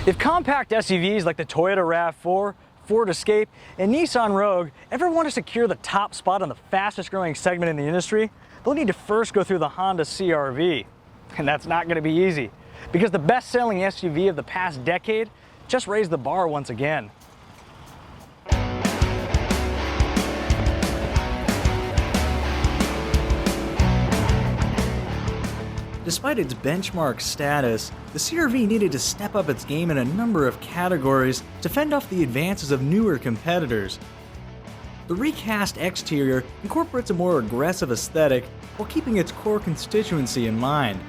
If compact SUVs like the Toyota RAV4, Ford Escape, and Nissan Rogue ever want to secure the top spot on the fastest growing segment in the industry, they'll need to first go through the Honda CR-V. And that's not going to be easy, because the best-selling SUV of the past decade just raised the bar once again. Despite its benchmark status, the CR-V needed to step up its game in a number of categories to fend off the advances of newer competitors. The recast exterior incorporates a more aggressive aesthetic while keeping its core constituency in mind.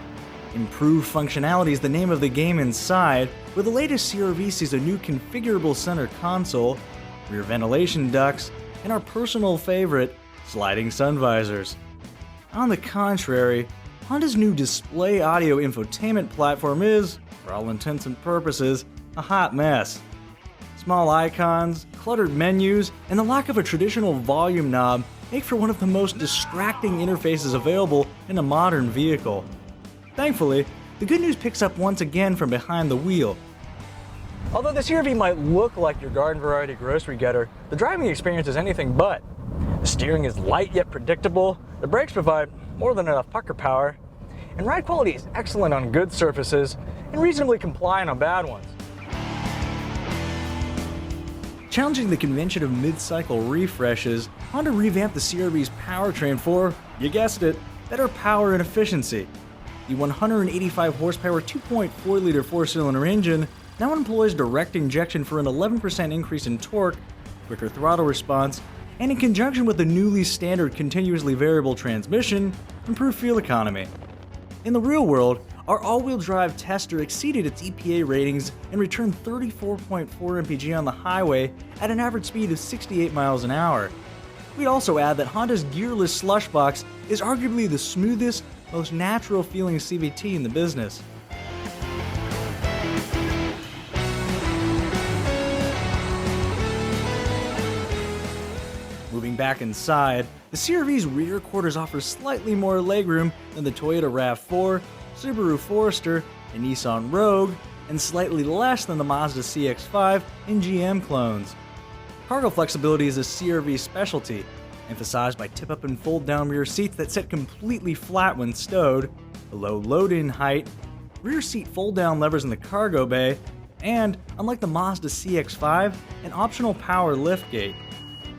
Improved functionality is the name of the game inside, where the latest CR-V sees a new configurable center console, rear ventilation ducts, and our personal favorite, sliding sun visors. On the contrary, Honda's new display audio infotainment platform is, for all intents and purposes, a hot mess. Small icons, cluttered menus, and the lack of a traditional volume knob make for one of the most distracting interfaces available in a modern vehicle. Thankfully, the good news picks up once again from behind the wheel. Although the CR-V might look like your garden variety grocery getter, the driving experience is anything but. The steering is light yet predictable, the brakes provide more than enough pucker power, and ride quality is excellent on good surfaces and reasonably compliant on bad ones. Challenging the convention of mid-cycle refreshes, Honda revamped the CR-V's powertrain for, you guessed it, better power and efficiency. The 185 horsepower 2.4-liter four-cylinder engine now employs direct injection for an 11% increase in torque, quicker throttle response, and in conjunction with the newly standard continuously variable transmission, improved fuel economy. In the real world, our all-wheel drive tester exceeded its EPA ratings and returned 34.4 mpg on the highway at an average speed of 68 miles an hour. We'd also add that Honda's gearless slush box is arguably the smoothest, most natural-feeling CVT in the business. Moving back inside, the CR-V's rear quarters offer slightly more legroom than the Toyota RAV4, Subaru Forester, and Nissan Rogue, and slightly less than the Mazda CX-5 and GM clones. Cargo flexibility is a CR-V specialty, emphasized by tip-up and fold-down rear seats that sit completely flat when stowed, a low load-in height, rear seat fold-down levers in the cargo bay, and, unlike the Mazda CX-5, an optional power liftgate.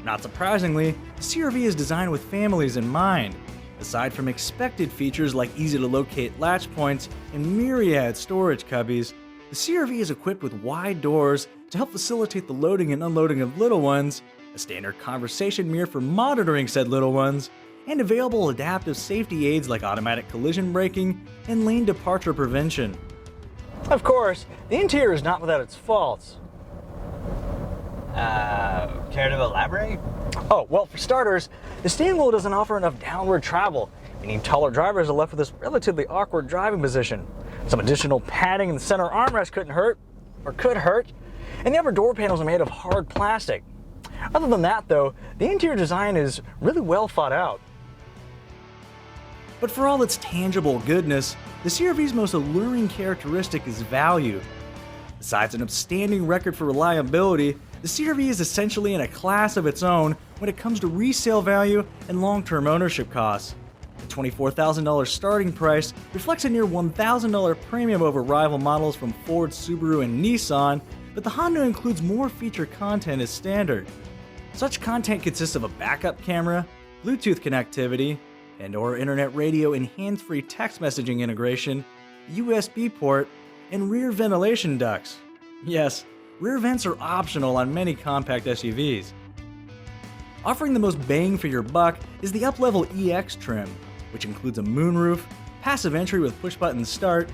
Not surprisingly, the CR-V is designed with families in mind. Aside from expected features like easy-to-locate latch points and myriad storage cubbies, the CR-V is equipped with wide doors to help facilitate the loading and unloading of little ones, a standard conversation mirror for monitoring said little ones, and available adaptive safety aids like automatic collision braking and lane departure prevention. Of course, the interior is not without its faults. Care to elaborate? Oh, well, for starters, the steering wheel doesn't offer enough downward travel, meaning taller drivers are left with this relatively awkward driving position. Some additional padding in the center armrest could hurt, and the upper door panels are made of hard plastic. Other than that, though, the interior design is really well thought out. But for all its tangible goodness, the CR-V's most alluring characteristic is value. Besides an outstanding record for reliability, the CR-V is essentially in a class of its own when it comes to resale value and long-term ownership costs. The $24,000 starting price reflects a near $1,000 premium over rival models from Ford, Subaru, and Nissan, but the Honda includes more feature content as standard. Such content consists of a backup camera, Bluetooth connectivity, and/or internet radio and hands-free text messaging integration, USB port, and rear ventilation ducts. Yes, rear vents are optional on many compact SUVs. Offering the most bang for your buck is the up-level EX trim, which includes a moonroof, passive entry with push-button start,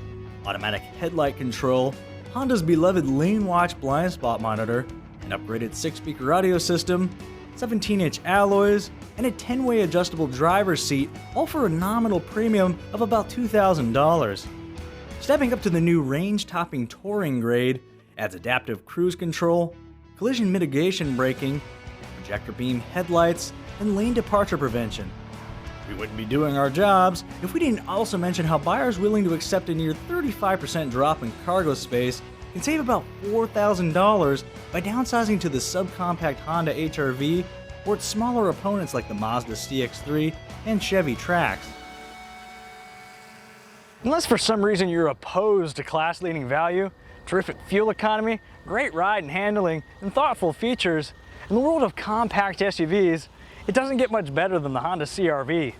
automatic headlight control, Honda's beloved lane watch blind spot monitor, an upgraded 6-speaker audio system, 17-inch alloys, and a 10-way adjustable driver's seat, all for a nominal premium of about $2,000. Stepping up to the new range-topping touring grade adds adaptive cruise control, collision mitigation braking, projector beam headlights, and lane departure prevention. We wouldn't be doing our jobs if we didn't also mention how buyers willing to accept a near 35% drop in cargo space can save about $4,000 by downsizing to the subcompact Honda HR-V or its smaller opponents like the Mazda CX-3 and Chevy Trax. Unless for some reason you're opposed to class-leading value, terrific fuel economy, great ride and handling, and thoughtful features, in the world of compact SUVs, it doesn't get much better than the Honda CR-V.